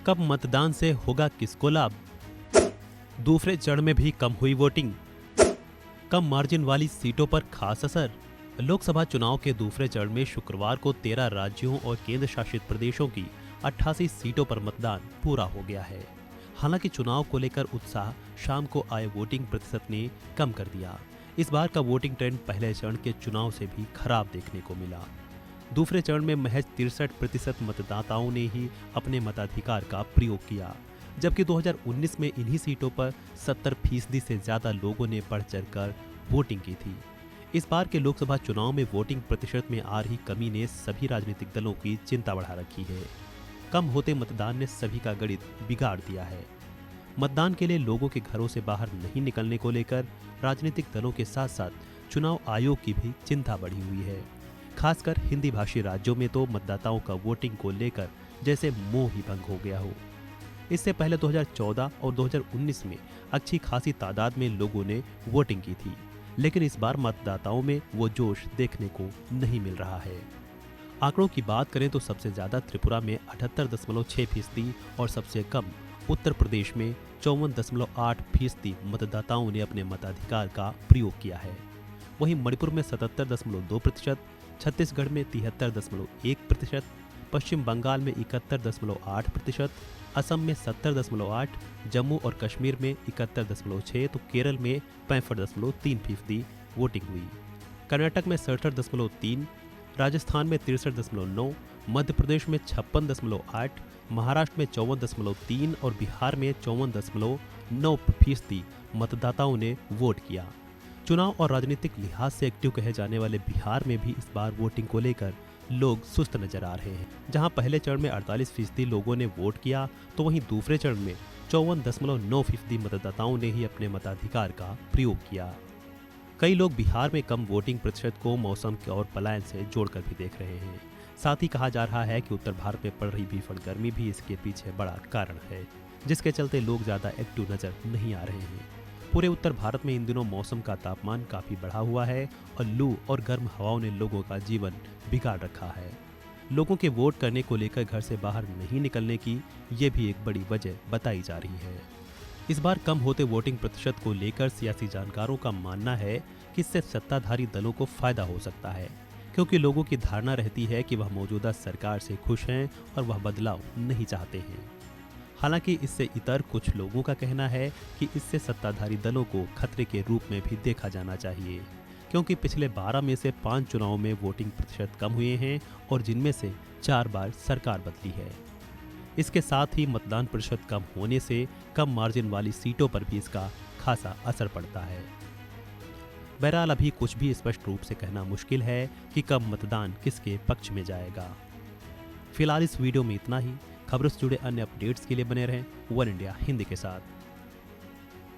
कब मतदान से होगा किसको लाभ? दूसरे चरण में भी कम हुई वोटिंग। कम मार्जिन वाली सीटों पर खास असर। लोकसभा चुनाव के दूसरे चरण में शुक्रवार को 13 राज्यों और केंद्र शासित प्रदेशों की 88 सीटों पर मतदान पूरा हो गया है। हालांकि चुनाव को लेकर उत्साह शाम को आए वोटिंग प्रतिशत ने कम कर दिया। इस बार का वोटिंग ट्रेंड पहले चरण के चुनाव से भी खराब देखने को मिला। दूसरे चरण में महज 63% मतदाताओं ने ही अपने मताधिकार का प्रयोग किया, जबकि 2019 में इन्हीं सीटों पर 70% से ज्यादा लोगों ने बढ़ चढ़कर वोटिंग की थी। इस बार के लोकसभा चुनाव में वोटिंग प्रतिशत में आ रही कमी ने सभी राजनीतिक दलों की चिंता बढ़ा रखी है। कम होते मतदान ने सभी का गणित बिगाड़ दिया है। मतदान के लिए लोगों के घरों से बाहर नहीं निकलने को लेकर राजनीतिक दलों के साथ साथ चुनाव आयोग की भी चिंता बढ़ी हुई है। खासकर हिंदी भाषी राज्यों में तो मतदाताओं का वोटिंग को लेकर जैसे मोह ही भंग हो गया हो। इससे पहले 2014 और 2019 में अच्छी खासी तादाद में लोगों ने वोटिंग की थी, लेकिन इस बार मतदाताओं में वो जोश देखने को नहीं मिल रहा है। आंकड़ों की बात करें तो सबसे ज्यादा त्रिपुरा में 78.6% और सबसे कम उत्तर प्रदेश में 54.8% मतदाताओं ने अपने मताधिकार का प्रयोग किया है। वहीं मणिपुर में 77.2%, छत्तीसगढ़ में 73.1%, पश्चिम बंगाल में 71.8%, असम में 70.8%, जम्मू और कश्मीर में 71.6%, तो केरल में 65.3% वोटिंग हुई। कर्नाटक में 67.3%, राजस्थान में 63.9%, मध्य प्रदेश में 56.8%, महाराष्ट्र में 54.3% और बिहार में 54.9% मतदाताओं ने वोट किया। चुनाव और राजनीतिक लिहाज से एक्टिव कहे जाने वाले बिहार में भी इस बार वोटिंग को लेकर लोग सुस्त नजर आ रहे हैं। जहां पहले चरण में 48% लोगों ने वोट किया, तो वहीं दूसरे चरण में 54.9% मतदाताओं ने ही अपने मताधिकार का प्रयोग किया। कई लोग बिहार में कम वोटिंग प्रतिशत को मौसम के और पलायन से जोड़कर भी देख रहे हैं। साथ ही कहा जा रहा है कि उत्तर भारत में पड़ रही भीषण गर्मी भी इसके पीछे बड़ा कारण है, जिसके चलते लोग ज्यादा एक्टिव नजर नहीं आ रहे हैं। पूरे उत्तर भारत में इन दिनों मौसम का तापमान काफी बढ़ा हुआ है और लू और गर्म हवाओं ने लोगों का जीवन बिगाड़ रखा है। लोगों के वोट करने को लेकर घर से बाहर नहीं निकलने की ये भी एक बड़ी वजह बताई जा रही है। इस बार कम होते वोटिंग प्रतिशत को लेकर सियासी जानकारों का मानना है कि इससे सत्ताधारी दलों को फायदा हो सकता है, क्योंकि लोगों की धारणा रहती है कि वह मौजूदा सरकार से खुश हैं और वह बदलाव नहीं चाहते हैं। हालांकि इससे इतर कुछ लोगों का कहना है कि इससे सत्ताधारी दलों को खतरे के रूप में भी देखा जाना चाहिए, क्योंकि पिछले 12 में से 5 चुनावों में वोटिंग प्रतिशत कम हुए हैं और जिनमें से 4 बार सरकार बदली है। इसके साथ ही मतदान प्रतिशत कम होने से कम मार्जिन वाली सीटों पर भी इसका खासा असर पड़ता है। बहरहाल अभी कुछ भी स्पष्ट रूप से कहना मुश्किल है कि कब मतदान किसके पक्ष में जाएगा। फिलहाल इस वीडियो में इतना ही। खबरों से जुड़े अन्य अपडेट्स के लिए बने रहें वन इंडिया हिंदी के साथ।